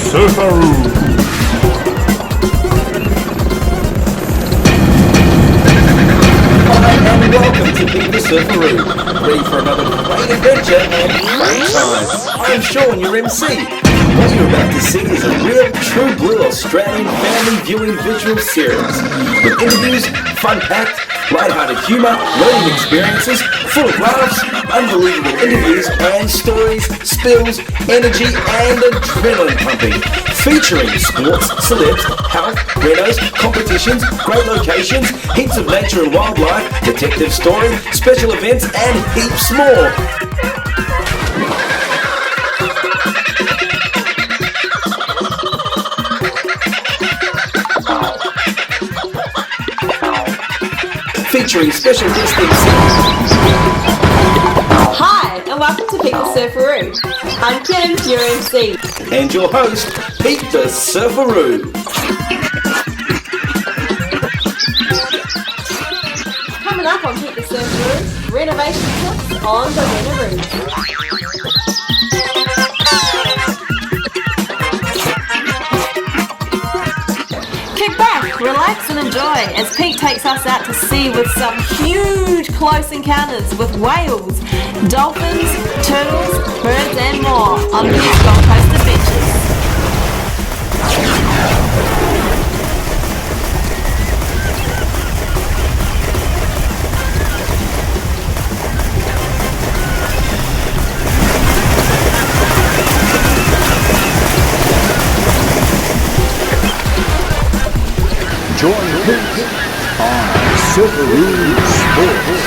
Surfaroo. Hi and welcome to KITE Surfaroo, ready for another great adventure and fun time. I'm Sean, your MC. What you're about to see is a real, true blue Australian family viewing visual series with interviews, fun-packed, light-hearted humour, learning experiences, full of laughs, unbelievable interviews and stories, spills, energy and adrenaline pumping. Featuring sports, celebs, health, renos, competitions, great locations, heaps of nature and wildlife, detective story, special events and heaps more. Featuring special guest MCs. Hi, and welcome to KITE Surfaroo. I'm Kim, your MC. And your host, KITE Surfaroo. Coming up on KITE Surfaroo, renovation tips on the RENAROO'S. Kick back, relax and enjoy as Pete takes us out to sea with some huge close encounters with whales, dolphins, turtles, birds and more on these Gold Coast adventures. Join Pete on Surfaroo Sports.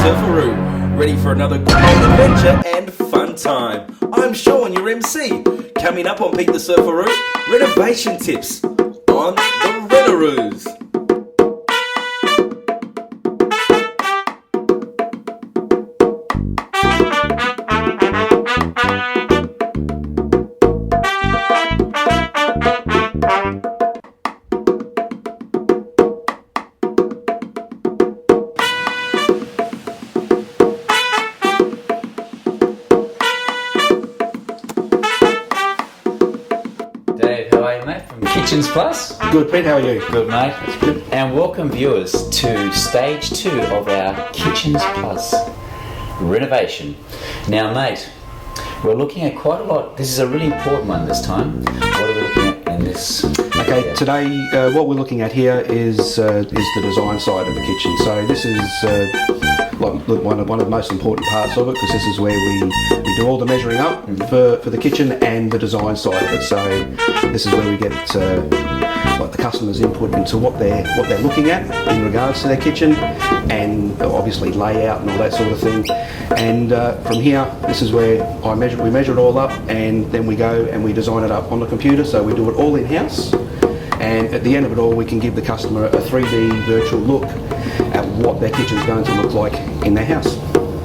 Surfaroo, ready for another great adventure and fun time. I'm Sean, your MC. Coming up on KITE Surfaroo, renovation tips on the RENAROO'S. Kitchens Plus. Good, Pete, how are you? Good, mate. That's good. And welcome viewers to stage 2 of our Kitchens Plus renovation. Now, mate, we're looking at quite a lot. This is a really important one this time. What are we looking at in this? Okay, today what we're looking at here is the design side of the kitchen. So this is one of the most important parts of it, because this is where we do all the measuring up for the kitchen and the design side of it. So this is where we get the customer's input into what they're looking at in regards to their kitchen, and obviously layout and all that sort of thing. And from here, this is where we measure it all up, and then we go and we design it up on the computer. So we do it all in-house, and at the end of it all, we can give the customer a 3D virtual look at what their kitchen's going to look like in their house.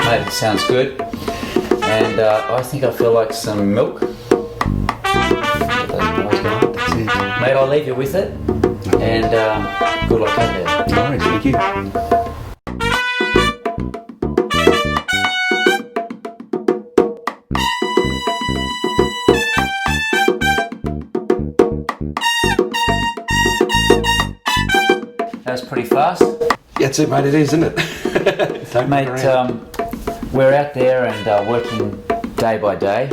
Mate, it sounds good. And I think I feel like some milk. Mate, I'll leave you with it. And good luck out there. All right, thank you. That was pretty fast. That's it, mate. It is, isn't it? Mate, we're out there and working day by day,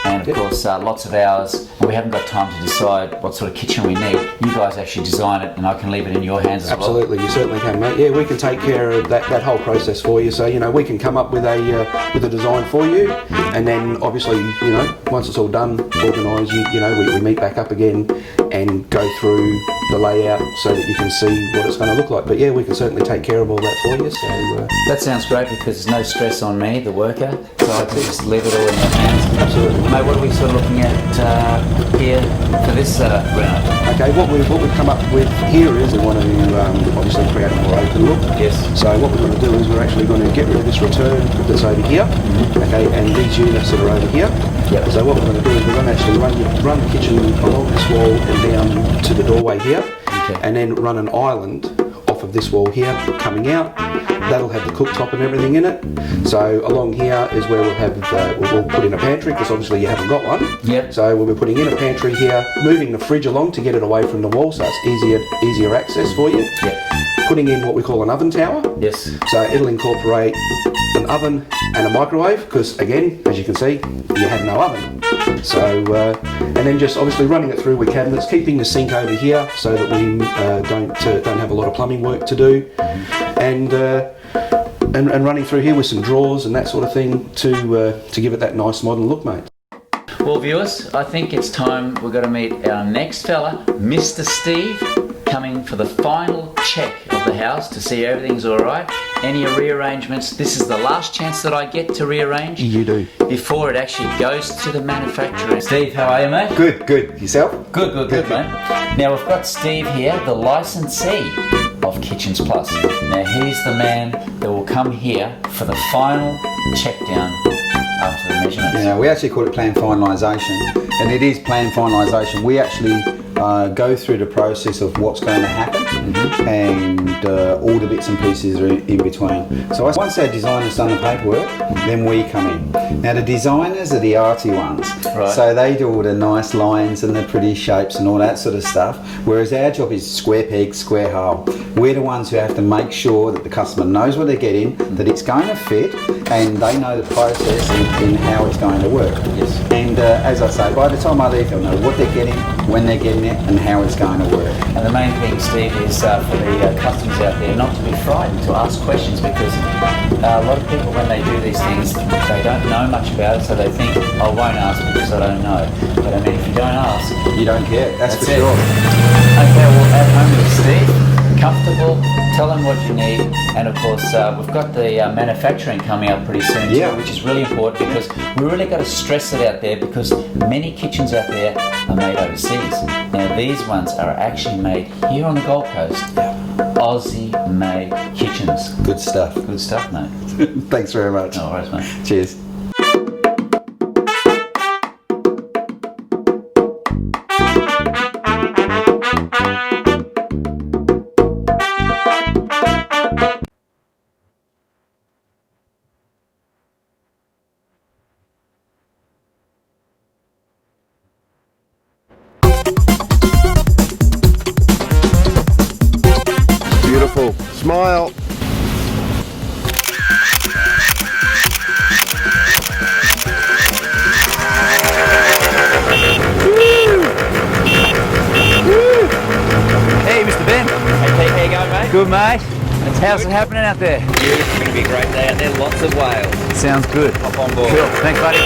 and of course lots of hours, and we haven't got time to decide what sort of kitchen we need. You guys actually design it, and I can leave it in your hands as well. Absolutely, you certainly can, mate. Yeah, we can take care of that whole process for you. So, you know, we can come up with a design for you, and then obviously, you know, once it's all done, organised, we meet back up again and go through the layout so that you can see what it's going to look like. But yeah, we can certainly take care of all that for you. So that sounds great, because there's no stress on me, the worker, so I can just leave it all in your hands. Absolutely. Mate, what are we sort of looking at here for this Reno? Okay, what we've come up with here is we want to obviously create a more open look. Yes. So what we're going to do is we're actually going to get rid of this return that's over here, okay, and these units that are over here. Yep. So what we're going to do is we're going to actually run the kitchen along this wall and down to the doorway here, and then run an island off of this wall here coming out. That'll have the cooktop and everything in it. So along here is where we'll have we'll put in a pantry, because obviously you haven't got one. Yep. So we'll be putting in a pantry here, moving the fridge along to get it away from the wall, so it's easier access for you. Yep. Putting in what we call an oven tower. Yes. So it'll incorporate an oven and a microwave, because again, as you can see, you have no oven. So and then just obviously running it through with cabinets, keeping the sink over here so that we don't have a lot of plumbing work to do, and running through here with some drawers and that sort of thing to give it that nice modern look, mate. Well, viewers, I think it's time we're going to meet our next fella, Mr. Steve, coming for the final check of the house to see everything's all right. Any rearrangements? This is the last chance that I get to rearrange. You do. Before it actually goes to the manufacturer. Steve, how are you, mate? Good. Yourself? Good, mate. Now we've got Steve here, the licensee of Kitchens Plus. Now he's the man that will come here for the final check down after the measurements. Yeah, we actually call it plan finalisation, and it is plan finalisation. We actually go through the process of what's going to happen, and all the bits and pieces are in between. So once our designer's done the paperwork, then we come in. Now the designers are the arty ones, right. So they do all the nice lines and the pretty shapes and all that sort of stuff, whereas our job is square peg, square hole. We're the ones who have to make sure that the customer knows what they're getting, that it's going to fit, and they know the process in how it's going to work. Yes. And as I say, by the time I leave, they'll know what they're getting, when they're getting it, and how it's going to work. And the main thing, Steve, is for the customers out there not to be frightened to ask questions, because a lot of people, when they do these things, they don't know much about it, so they think, I won't ask because I don't know. But I mean, if you don't ask, You don't care, that's for it. sure. Okay, well, at home with Steve, comfortable, tell them what you need, and of course we've got the manufacturing coming up pretty soon too, which is really important, because we really got to stress it out there, because many kitchens out there are made overseas. Now these ones are actually made here on the Gold Coast. Aussie made kitchens. Good stuff. Good stuff, mate. Thanks very much. No worries, mate. Cheers. Beautiful. Smile. Good, mate. How's it happening out there? It's going to be a great day out there. Lots of whales. Sounds good. Hop on board. Cool. Thanks, buddy.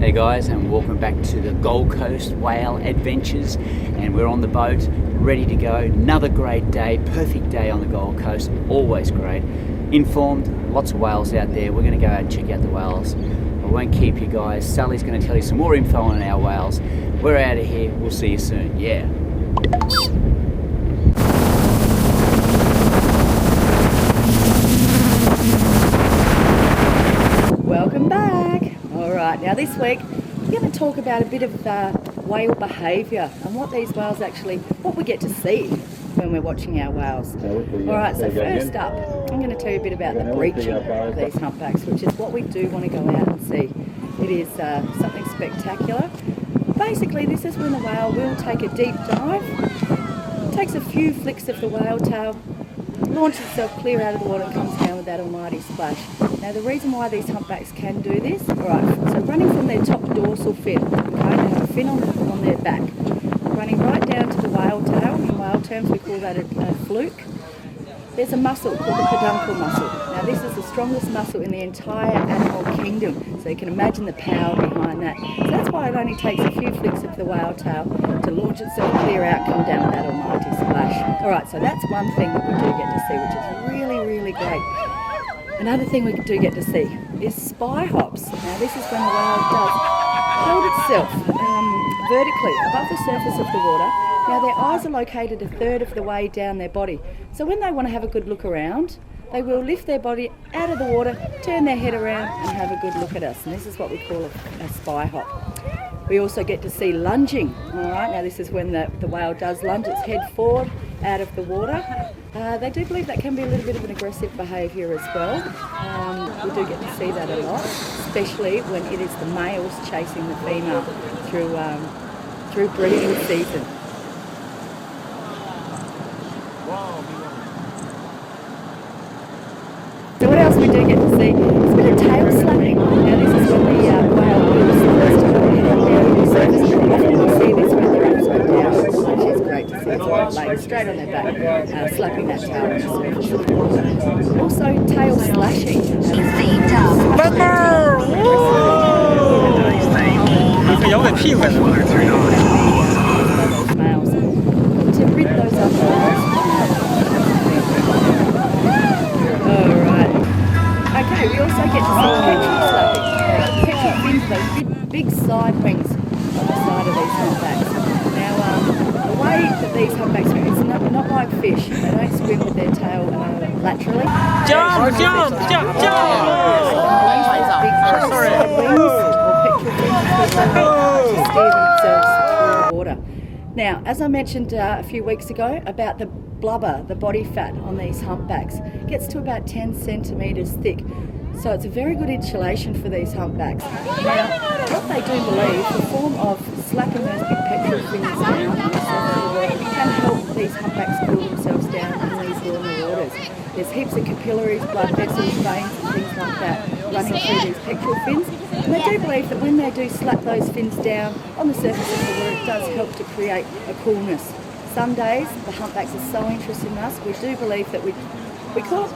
Hey guys, and welcome back to the Gold Coast Whale Adventures, and we're on the boat ready to go. Another great day, perfect day on the Gold Coast, always great. Informed, lots of whales out there. We're going to go out and check out the whales. I won't keep you guys. Sally's going to tell you some more info on our whales. We're out of here. We'll see you soon. Yeah. Welcome back. All right, now this week we're going to talk about a bit of whale behaviour and what these whales actually, what we get to see when we're watching our whales. All right, so first up, I'm going to tell you a bit about the breaching of these humpbacks, which is what we do want to go out and see. It is something spectacular. Basically, this is when the whale will take a deep dive, takes a few flicks of the whale tail, launches itself clear out of the water and comes down with that almighty splash. Now the reason why these humpbacks can do this, right, so running from their top dorsal fin, okay, they have a fin on their back, running right down to the whale tail. In whale terms we call that a fluke. There's a muscle called the peduncle muscle. Now this is the strongest muscle in the entire animal kingdom, so you can imagine the power behind that. So that's why it only takes a few flicks of the whale tail to launch itself clear out, come down with that almighty splash. Alright, so that's one thing that we do get to see, which is really, really great. Another thing we do get to see is spy hops. Now this is when the whale does hold itself vertically above the surface of the water. Now their eyes are located a third of the way down their body. So when they want to have a good look around, they will lift their body out of the water, turn their head around and have a good look at us. And this is what we call a spy hop. We also get to see lunging. All right, now this is when the whale does lunge its head forward out of the water. They do believe that can be a little bit of an aggressive behaviour as well. We do get to see that a lot, especially when it is the males chasing the female through breeding season. So what else we do get to see is a bit of tail slapping. Now this is when the whale moves close to the surface. Often we see this when they're upside down, which is great to see. It's laying straight on their back, slapping that tail on the surface of the water. Also tail slashing. Males to rid those other males. Okay, we also get to see petrel slapping. Petrel fins, those big side wings on the side of these humpbacks. Now, the way that these humpbacks swim, it's not like fish. They don't swim with their tail laterally. Jump! Big side wings or petrel fins to steer themselves through the water. Now, as I mentioned a few weeks ago about the blubber, the body fat on these humpbacks, gets to about 10 centimetres thick. So it's a very good insulation for these humpbacks. Now, what they do believe, the form of slapping those big petrel fins down on the surface of the water can help these humpbacks cool themselves down in these warmer waters. There's heaps of capillaries, blood vessels, veins and things like that running through these pectoral fins. And they do believe that when they do slap those fins down on the surface of the water, it does help to create a coolness. Some days the humpbacks are so interested in us, we do believe that we call it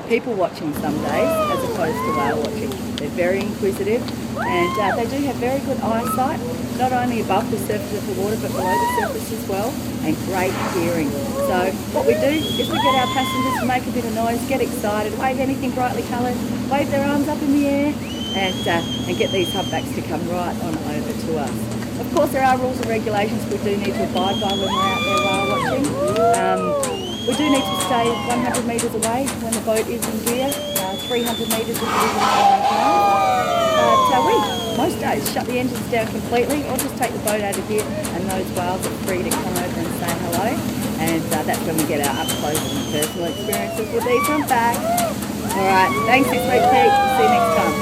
people watching some days as opposed to whale watching. They're very inquisitive and they do have very good eyesight, not only above the surface of the water but below the surface as well, and great hearing. So what we do is we get our passengers to make a bit of noise, get excited, wave anything brightly coloured, wave their arms up in the air and get these humpbacks to come right on over to us. Of course there are rules and regulations we do need to abide by when we're out there whale watching. We do need to stay 100 metres away when the boat is in gear, 300 metres if it is in the we, most days, shut the engines down completely or just take the boat out of here and those whales are free to come over and say hello. And that's when we get our up close and personal experiences with these humpbacks. Alright, thanks this week, Pete. See you next time.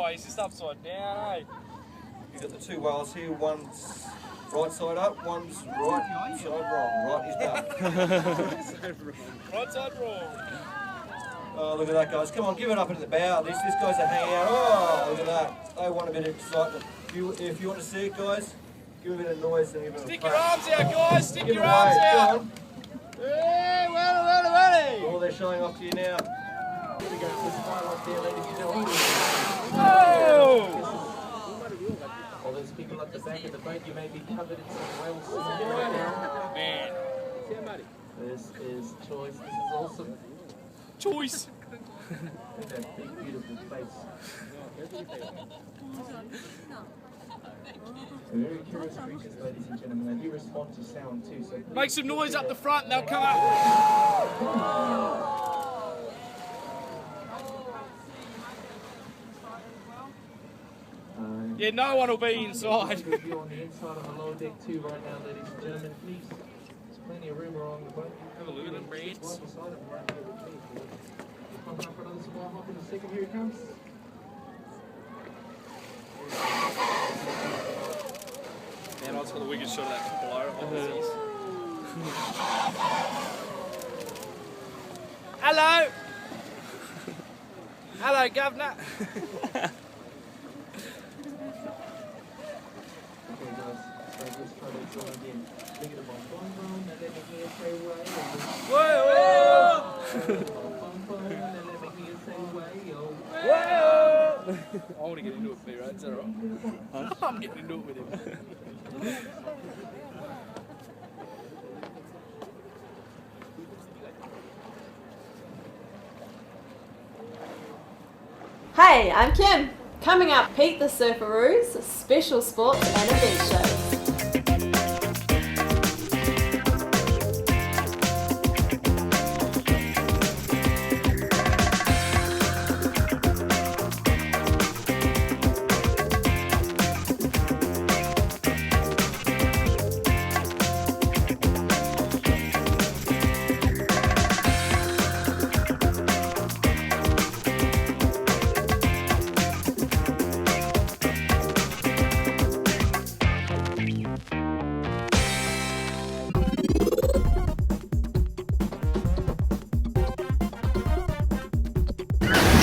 Oh, he's just upside down, eh? You've got the two whales here, one's right side up, one's right side wrong. Right is back. Right side wrong. Oh, look at that, guys. Come on, give it up at the bow. These guys are hanging out. Oh, look at that. They want a bit of excitement. If you want to see it, guys, give a bit of noise and give it a Stick your arms out, guys. Stick your arms out. Hey, well. Oh, they're showing off to you now. Here we go. Let's smile up there, ladies and gentlemen. Oh! All those people at the back of the boat, you may be covered in some whale semen right now. Man. This is choice. This is awesome. Choice. Look at that big, beautiful face. They're very curious creatures, ladies and gentlemen. They do respond to sound too. So Make some noise up the front and they'll come up. Yeah, no one will be inside. You're on the inside of the lower deck too right now, ladies and gentlemen. Please, there's plenty of room along the boat. Have a look at them, Reds. Come up for another small hop in a second. Here it comes. Man, I just got the wicked shot of that below. Hello! Hello, Governor! Okay, guys. So let's try this one again. Look at the bum and let me hear say way. Whoa! Bum and let me hear say way. Whoa! I want to get into it, B-Road. Is that alright? Huh? I'm getting into it with him. Hey, I'm Kim. Coming up, Pete the Surfaroo's special sports and event shows.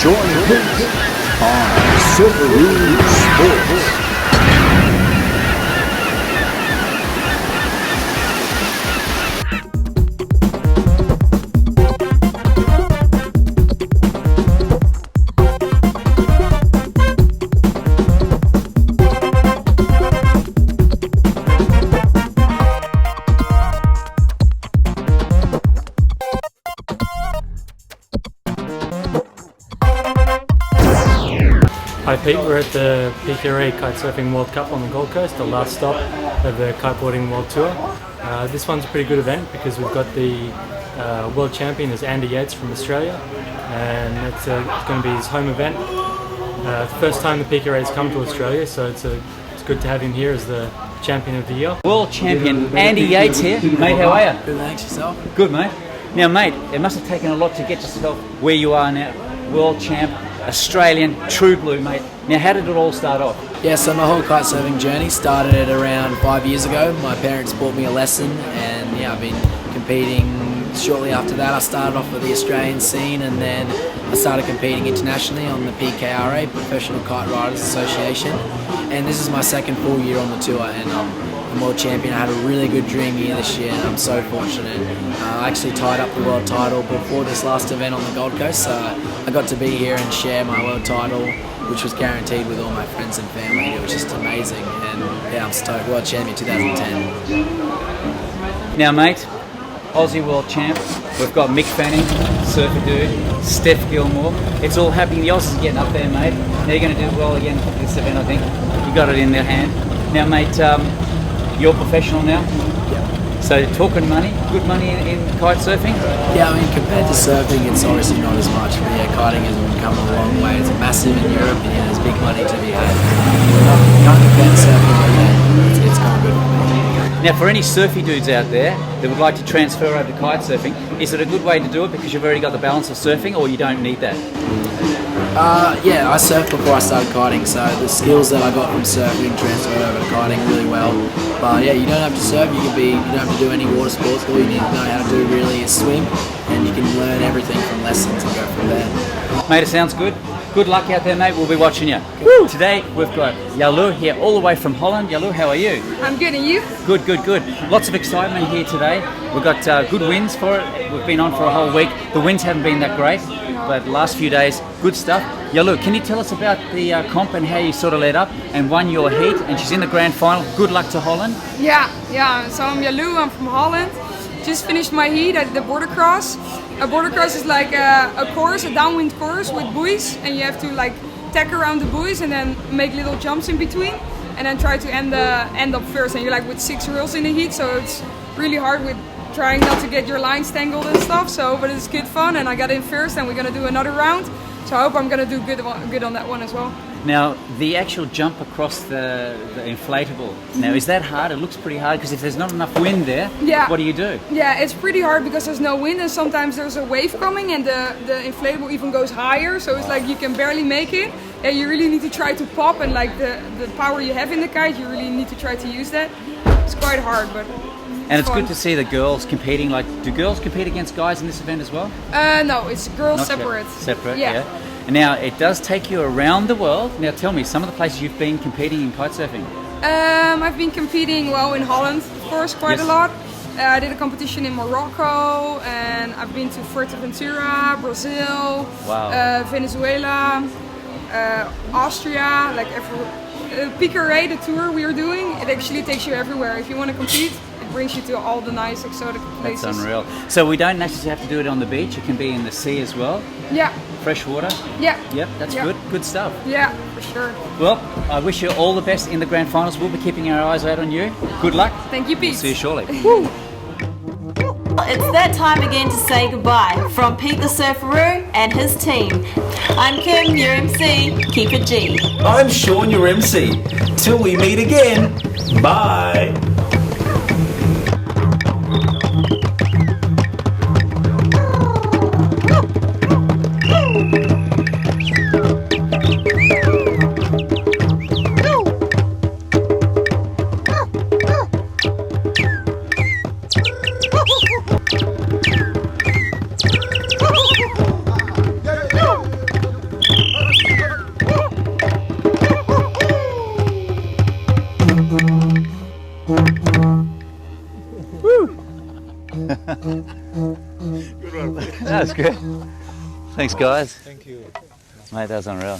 Join Pete on Surfaroo Sports. Hi Pete, we're at the PKRA Kite Surfing World Cup on the Gold Coast, the last stop of the kiteboarding world tour. This one's a pretty good event because we've got the world champion is Andy Yates from Australia, and it's going to be his home event. The first time the PKRA has come to Australia, so it's good to have him here as the champion of the year. World champion Andy Yates here. Mate, how are you? Good, thanks. Yourself? Good, mate. Now, mate, it must have taken a lot to get yourself where you are now. World champ, Australian, true blue, mate. Now, how did it all start off? Yeah, so my whole kite surfing journey started around 5 years ago. My parents bought me a lesson, and yeah, I've been competing. Shortly after that, I started off with the Australian scene, and then I started competing internationally on the PKRA, Professional Kite Riders Association. And this is my second full year on the tour, and I'm world champion. I had a really good dream year this year, and I'm so fortunate. I actually tied up the world title before this last event on the Gold Coast, so I got to be here and share my world title, which was guaranteed with all my friends and family. It was just amazing, and yeah, I'm stoked. World champion 2010. Now, mate, Aussie world champ. We've got Mick Fanning, Surfer Dude, Steph Gilmore. It's all happening. The Aussies are getting up there, mate. Now you're going to do well again this event, I think. You got it in their hand. Now, mate, you're professional now. Yeah. So talking money, good money in kite surfing? Yeah, I mean, compared to surfing, it's obviously not as much. But yeah, kiting has come a long way. It's massive in Europe, and yeah, there's big money to be had. Can't compare to surfing, but yeah, it's gone good for me. Now, for any surfy dudes out there that would like to transfer over to kite surfing, is it a good way to do it because you've already got the balance of surfing, or you don't need that? Yeah, I surfed before I started kiting, so the skills that I got from surfing transferred over to kiting really well. But yeah, you don't have to surf, you don't have to do any water sports. All you need to know how to do really is swim, and you can learn everything from lessons and go from there. Mate, it sounds good. Good luck out there, mate. We'll be watching you. Woo! Today we've got Yalu here all the way from Holland. Yalu, how are you? I'm good, and you? Good, good, good. Lots of excitement here today. We've got good winds for it. We've been on for a whole week. The winds haven't been that great, but the last few days, good stuff. Yalu, can you tell us about the comp and how you sort of led up and won your heat? And she's in the grand final. Good luck to Holland. Yeah. So I'm Yalu, I'm from Holland. Just finished my heat at the border cross. A border cross is like a course, a downwind course with buoys, and you have to like tack around the buoys and then make little jumps in between, and then try to end up first. And you're like with 6 reels in the heat, so it's really hard with trying not to get your lines tangled and stuff. So, but it's good fun, and I got in first, and we're gonna do another round. So I hope I'm gonna do good on that one as well. Now, the actual jump across the inflatable, now is that hard? It looks pretty hard because if there's not enough wind there, what do you do? Yeah, it's pretty hard because there's no wind, and sometimes there's a wave coming and the inflatable even goes higher, so it's like you can barely make it. And you really need to try to pop, and like the power you have in the kite, you really need to try to use that. It's quite hard, but and it's good to see the girls competing. Like, do girls compete against guys in this event as well? No, it's girls Not separate. Separate, yeah. And now, it does take you around the world. Now tell me, some of the places you've been competing in kitesurfing? I've been competing, in Holland, of course, quite a lot. I did a competition in Morocco, and I've been to Fuerteventura, Brazil, Venezuela, Austria, like Piqueré, the tour we are doing, it actually takes you everywhere. If you want to compete, it brings you to all the nice exotic places. That's unreal. So we don't necessarily have to do it on the beach, it can be in the sea as well? Yeah. Fresh water? Yeah. Yep, that's good. Good stuff. Yeah, for sure. Well, I wish you all the best in the grand finals. We'll be keeping our eyes out on you. Good luck. Thank you, Pete. See you shortly. It's that time again to say goodbye from Pete the Surfaroo and his team. I'm Kim, your MC. Keep it G. I'm Sean, your MC. Till we meet again. Bye. That was good. Thanks, guys. Thank you. Mate, that was unreal.